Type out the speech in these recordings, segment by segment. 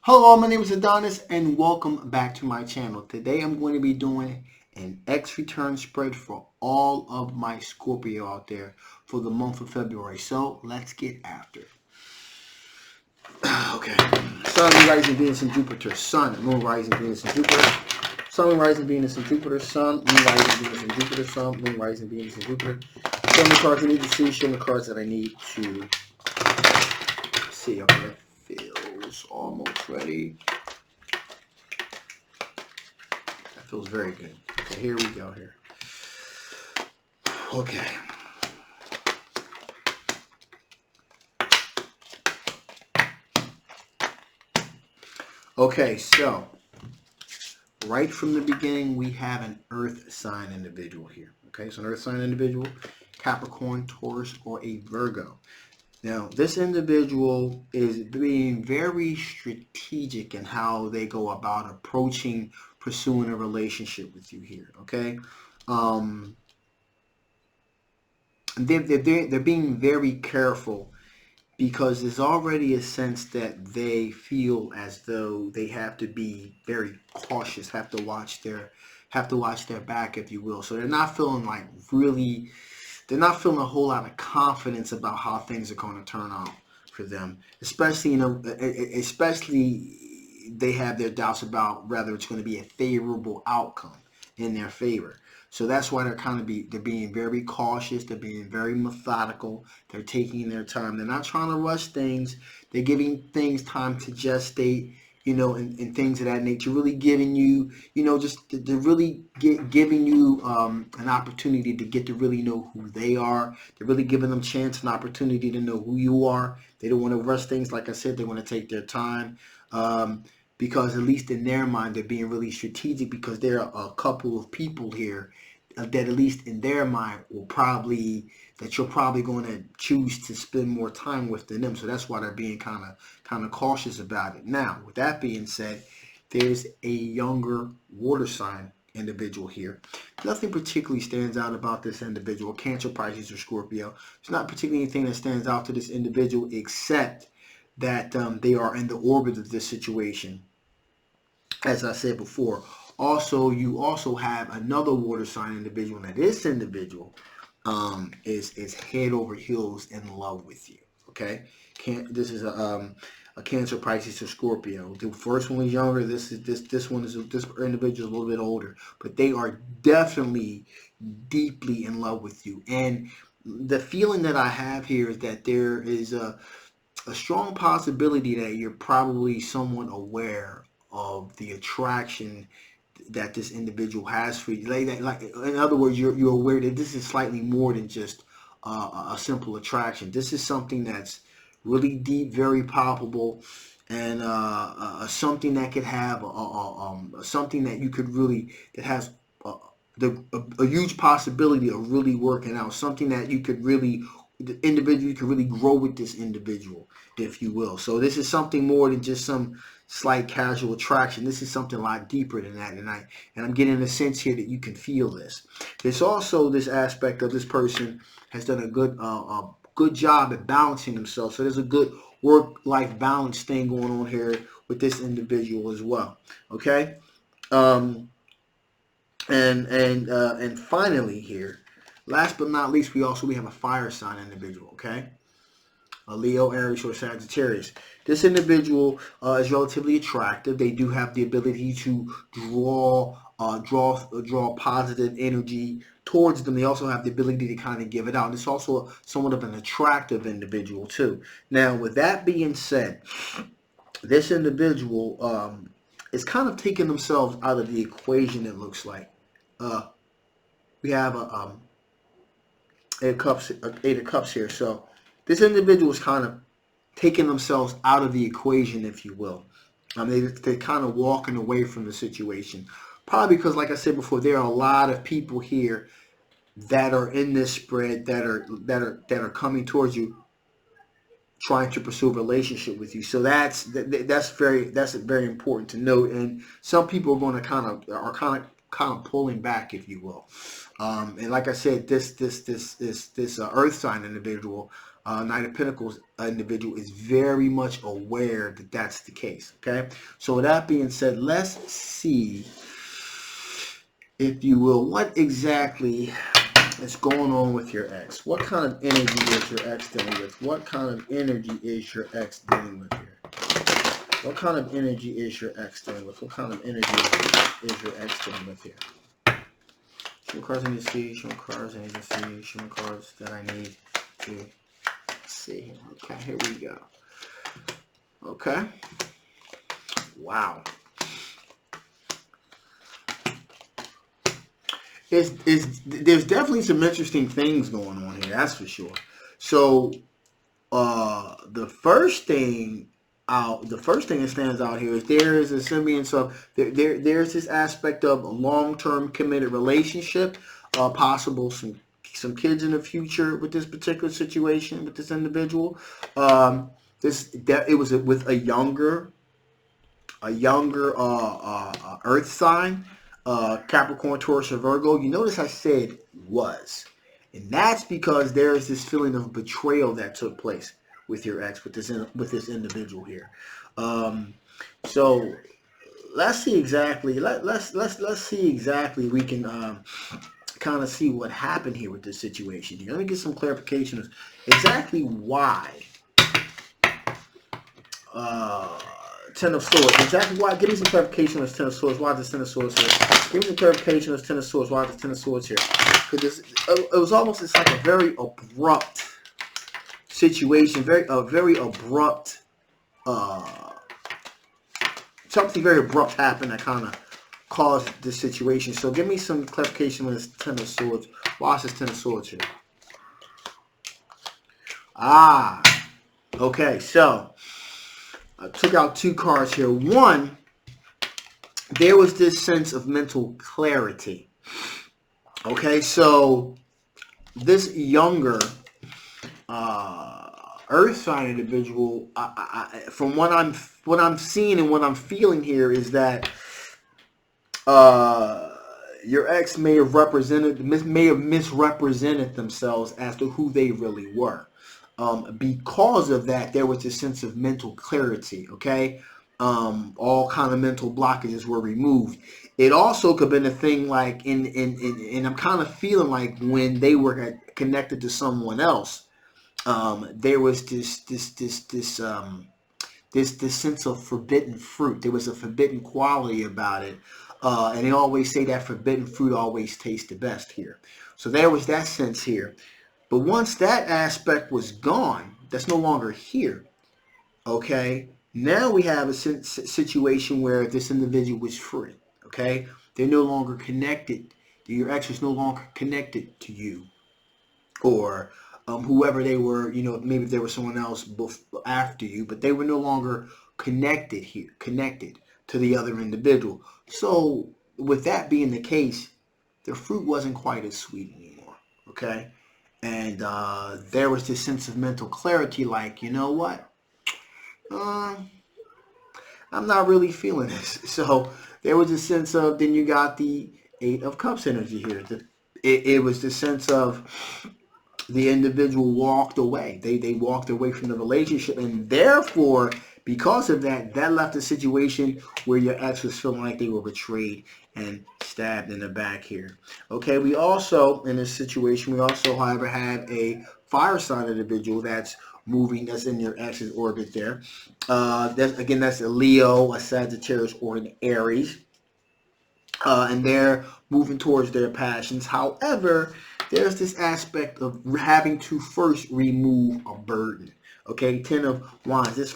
Hello, my name is Adonis and welcome back to my channel. Today I'm going to be doing an X return spread for all of my Scorpio out there for the month of February. So let's get after it. Okay. Sun, Moon, Rising, Venus, and Jupiter. Sun, Moon, Rising, Venus, and Jupiter. Sun, Moon, Rising, Venus, and Jupiter. Sun, Moon, Rising, Venus, and Jupiter. Sun, Moon, Rising, Venus, and Jupiter. Show me cards I need to see. Show me cards that I need to see. Okay, that feels almost ready. That feels very good. Okay, here we go here. Okay. Okay, so right from the beginning, we have an earth sign individual here. Okay, so an earth sign individual, Capricorn, Taurus, or a Virgo. Now, this individual is being very strategic in how they go about approaching, pursuing a relationship with you here, okay? They're being very careful because there's already a sense that they feel as though they have to be very cautious, have to watch their back, if you will. So they're not feeling like really, they're not feeling a whole lot of confidence about how things are going to turn out for them. Especially they have their doubts about whether it's going to be a favorable outcome in their favor. So that's why they're being very cautious. They're being very methodical. They're taking their time. They're not trying to rush things. They're giving things time to gestate, and things of that nature. Really giving you, just to really giving you an opportunity to get to really know who they are. They're really giving them chance and opportunity to know who you are. They don't want to rush things. Like I said, they want to take their time. Because at least in their mind, they're being really strategic because there are a couple of people here that at least in their mind that you're probably going to choose to spend more time with than them. So that's why they're being kind of cautious about it. Now, with that being said, there's a younger water sign individual here. Nothing particularly stands out about this individual. Cancer, Pisces, or Scorpio. There's not particularly anything that stands out to this individual except that they are in the orbit of this situation, as I said before. Also, you also have another water sign individual. Now, this individual is head over heels in love with you. Okay, this is a Cancer, Pisces, or Scorpio. The first one is younger. This individual is a little bit older, but they are definitely deeply in love with you. And the feeling that I have here is that there is a strong possibility that you're probably somewhat aware of the attraction that this individual has for you. Like in other words, you're aware that this is slightly more than just a simple attraction. This is something that's really deep, very palpable, and something that could have something that you could really that has a huge possibility of really working out. Something that you could really the individual, you can really grow with this individual, if you will. So this is something more than just some slight casual attraction. This is something a lot deeper than that, and I'm getting a sense here that you can feel this. There's also this aspect of this person has done a good job at balancing themselves. So there's a good work-life balance thing going on here with this individual as well. Okay, and finally here, last but not least, we have a fire sign individual. Okay, a Leo, Aries, or Sagittarius. This individual is relatively attractive. They do have the ability to draw positive energy towards them. They also have the ability to kind of give it out. It's also somewhat of an attractive individual too. Now, with that being said, this individual is kind of taking themselves out of the equation. It looks like we have a eight of cups here. So this individual is kind of taking themselves out of the equation, if you will. They're kind of walking away from the situation. Probably because, like I said before, there are a lot of people here that are in this spread that are coming towards you, trying to pursue a relationship with you. So that's very important to note. And some people are going to kind of pulling back, if you will. And like I said, this Earth sign individual Knight of Pentacles individual is very much aware that that's the case. Okay, so with that being said, let's see, if you will, what exactly is going on with your ex. What kind of energy is your ex dealing with? What kind of energy is your ex dealing with here? What kind of energy is your ex dealing with? What kind of energy is your ex dealing with here? Show me cards I need to see. Show me cards I need to see. Show me cards that I need to see. Okay, here we go. Okay. Wow. There's definitely some interesting things going on here. That's for sure. So, the first thing that stands out here is there is a semblance of there's this aspect of a long-term committed relationship, possible some kids in the future with this particular situation with this individual. It was with a younger Earth sign, Capricorn, Taurus, or Virgo. You notice I said was. And that's because there's this feeling of betrayal that took place with your ex, with this individual here. So let's see exactly. Let's see exactly. We can kind of see what happened here with this situation. Let me get some clarification of exactly why. Ten of Swords. Exactly why. Give me some clarification on this Ten of Swords. Why is this Ten of Swords here? Give me some clarification on this Ten of Swords. Why is this Ten of Swords here? Because it was almost, it's like a very abrupt situation. Very abrupt. Something very abrupt happened that kind of caused this situation. So give me some clarification on this Ten of Swords. Why is this Ten of Swords here? Okay. So I took out two cards here. One, there was this sense of mental clarity. Okay, so this younger Earth sign individual, from what I'm seeing and what I'm feeling here, is that your ex may have misrepresented themselves as to who they really were. Because of that, there was this sense of mental clarity. Okay, all kind of mental blockages were removed. It also could have been a thing like and I'm kind of feeling like when they were connected to someone else, there was this sense of forbidden fruit. There was a forbidden quality about it, and they always say that forbidden fruit always tastes the best here. So there was that sense here. But once that aspect was gone, that's no longer here. Okay, now we have a situation where this individual was free. Okay, they're no longer connected. Your ex was no longer connected to you, or whoever they were. You know, maybe there was someone else after you, but they were no longer connected to the other individual. So with that being the case, the fruit wasn't quite as sweet anymore. Okay. And there was this sense of mental clarity, like, you know what? I'm not really feeling this. So there was a sense of, then you got the Eight of Cups energy here. It was the sense of the individual walked away. They walked away from the relationship, and therefore, because of that, that left a situation where your ex was feeling like they were betrayed and stabbed in the back here. Okay, we also, in this situation, however, have a fire sign individual that's moving, that's in your ex's orbit there. That's a Leo, a Sagittarius, or an Aries. And they're moving towards their passions. However, there's this aspect of having to first remove a burden. Okay, Ten of Wands. This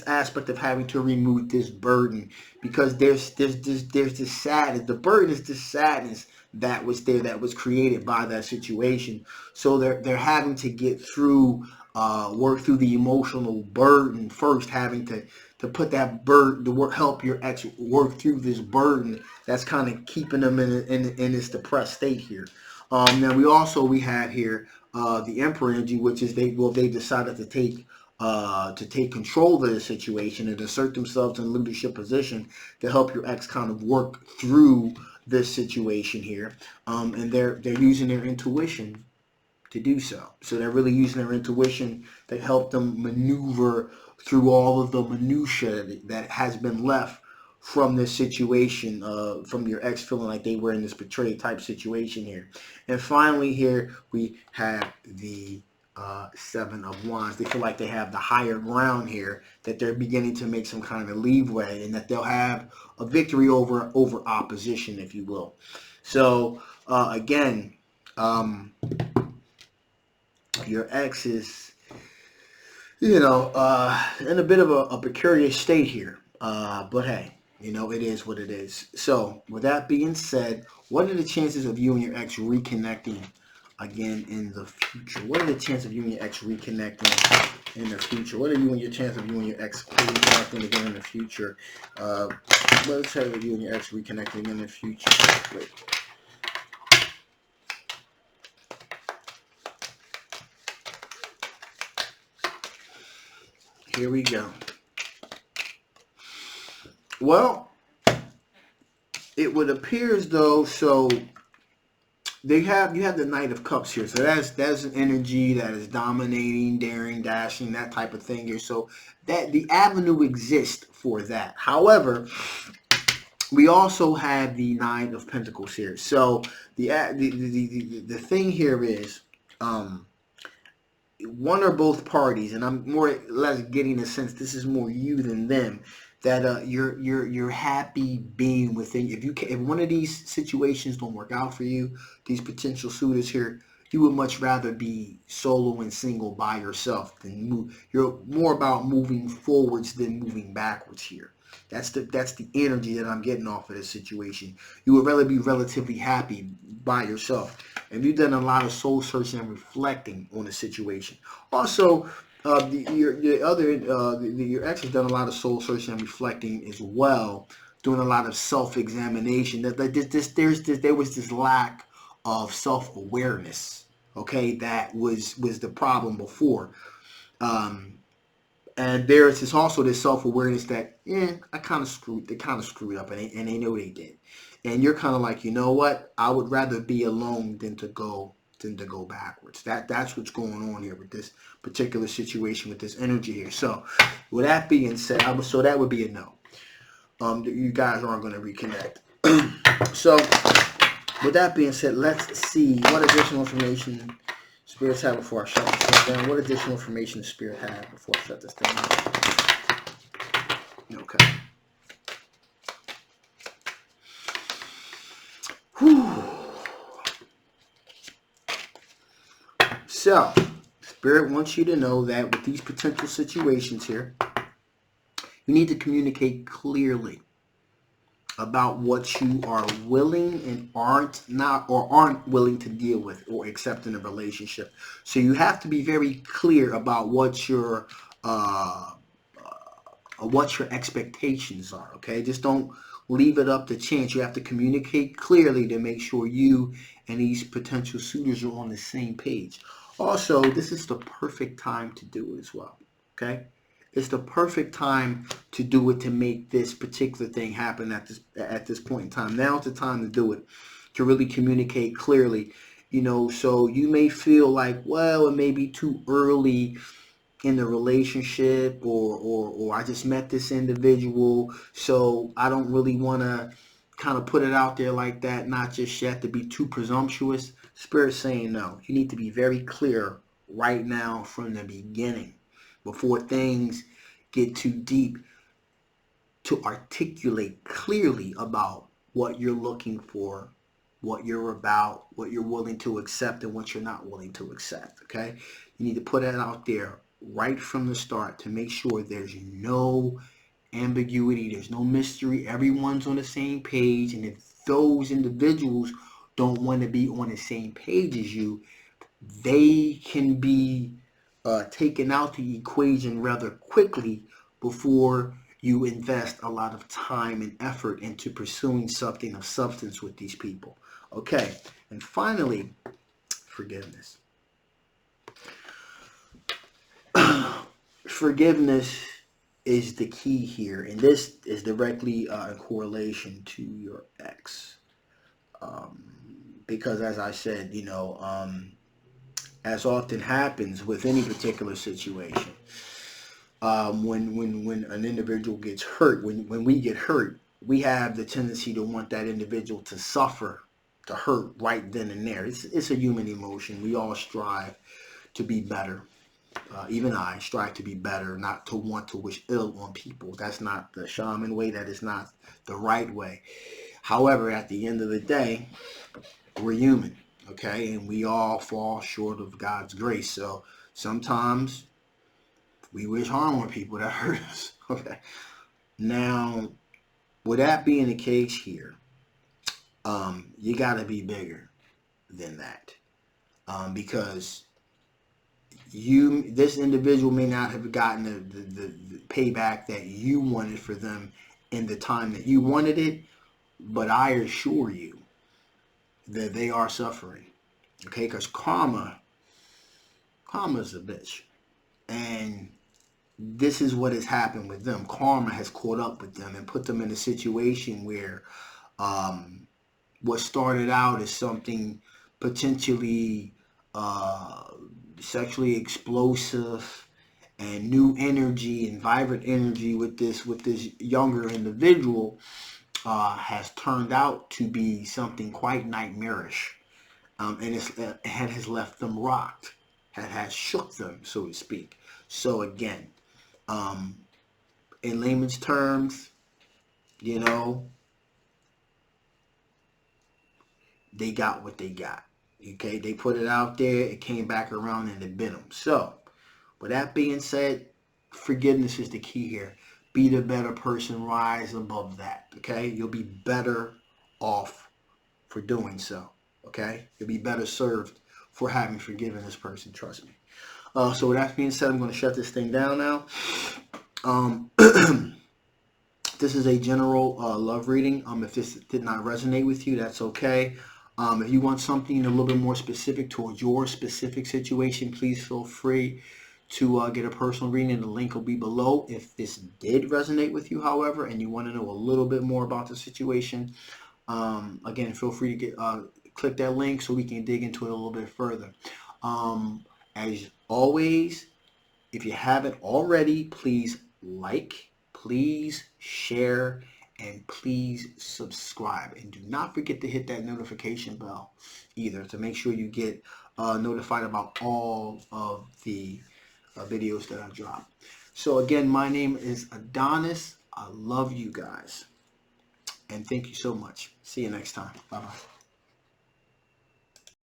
aspect of having to remove this burden, because there's this sadness. The burden is this sadness that was there, that was created by that situation. So they're having to get through, work through the emotional burden first, having to put that burden to help your ex work through this burden that's kind of keeping them in this depressed state here. Now we have here the Emperor energy, which is they decided to take control of the situation and assert themselves in a leadership position to help your ex kind of work through this situation here. And they're using their intuition to do so. So they're really using their intuition to help them maneuver through all of the minutia that has been left from this situation, from your ex feeling like they were in this betrayed type situation here. And finally here we have the Seven of Wands. They feel like they have the higher ground here, that they're beginning to make some kind of leeway, and that they'll have a victory over opposition, if you will. So again, your ex is, you know, in a bit of a precarious state here. But hey, you know, it is what it is. So with that being said, what are the chances of you and your ex reconnecting again in the future? What are the chances of you and your ex reconnecting in the future? What are you and your chance of you and your ex reconnecting again in the future? What are the chances of you and your ex reconnecting in the future? Wait. Here we go. Well, it would appear as though, so you have the Knight of Cups here. So that's an energy that is dominating, daring, dashing, that type of thing here. So that the avenue exists for that. However, we also have the Nine of Pentacles here. So the thing here is, one or both parties, and I'm more or less getting a sense this is more you than them, that you're happy being within. If one of these situations don't work out for you, these potential suitors here, you would much rather be solo and single by yourself than move. You're more about moving forwards than moving backwards here. That's the energy that I'm getting off of this situation. You would rather be relatively happy by yourself. And you've done a lot of soul searching and reflecting on the situation. Also, your ex has done a lot of soul searching and reflecting as well, doing a lot of self-examination. There was this lack of self-awareness. Okay, that was the problem before. And there's also this self-awareness that, they kind of screwed up, and they know they did. And you're kind of like, you know what? I would rather be alone than to go backwards. That's what's going on here with this particular situation, with this energy here. So with that being said, so that would be a no. You guys aren't going to reconnect. So with that being said, let's see what additional information Spirits have before I shut this thing down. What additional information does Spirit have before I shut this thing down? Okay. Whew. So, Spirit wants you to know that with these potential situations here, you need to communicate clearly about what you are willing and aren't willing to deal with or accept in a relationship. So you have to be very clear about what your expectations are. Okay, just don't leave it up to chance. You have to communicate clearly to make sure you and these potential suitors are on the same page. Also, this is the perfect time to do it as well. Okay. It's the perfect time to do it, to make this particular thing happen at this point in time. Now's the time to do it, to really communicate clearly. So you may feel like, well, it may be too early in the relationship, or I just met this individual, so I don't really want to kind of put it out there like that, not just yet, to be too presumptuous. Spirit's saying no. You need to be very clear right now from the beginning, before things get too deep, to articulate clearly about what you're looking for, what you're about, what you're willing to accept, and what you're not willing to accept. Okay? You need to put that out there right from the start to make sure there's no ambiguity, there's no mystery, everyone's on the same page. And if those individuals don't want to be on the same page as you, they can be taken out the equation rather quickly before you invest a lot of time and effort into pursuing something of substance with these people. Okay, and finally, forgiveness. Forgiveness is the key here, and this is directly in correlation to your ex. Because as I said, as often happens with any particular situation, when an individual gets hurt, when we get hurt, we have the tendency to want that individual to suffer, to hurt right then and there. It's a human emotion. We all strive to be better. Even I strive to be better, not to want to wish ill on people. That's not the shaman way. That is not the right way. However, at the end of the day, we're human, okay? And we all fall short of God's grace. So sometimes we wish harm on people that hurt us, okay? Now, with that being the case here, you got to be bigger than that, because this individual may not have gotten the payback that you wanted for them in the time that you wanted it, but I assure you that they are suffering, okay? Because karma's a bitch, and this is what has happened with them. Karma has caught up with them and put them in a situation where what started out as something potentially sexually explosive and new energy and vibrant energy with this younger individual has turned out to be something quite nightmarish, and it has left them rocked, has shook them, so to speak. So again, in layman's terms, you know, they got what they got. Okay, they put it out there, it came back around and it bit them. So, with that being said, forgiveness is the key here. Be the better person, rise above that. Okay, you'll be better off for doing so. Okay, you'll be better served for having forgiven this person. Trust me. So with that being said, I'm going to shut this thing down now. This is a general love reading. If this did not resonate with you, that's okay. If you want something a little bit more specific towards your specific situation, please feel free to get a personal reading, and the link will be below. If this did resonate with you, however, and you want to know a little bit more about the situation, again, feel free to click that link so we can dig into it a little bit further. As always, if you haven't already, please like, please share, and please subscribe. And do not forget to hit that notification bell either to make sure you get notified about all of the videos that I drop. So again, my name is Adonis. I love you guys. And thank you so much. See you next time. Bye-bye.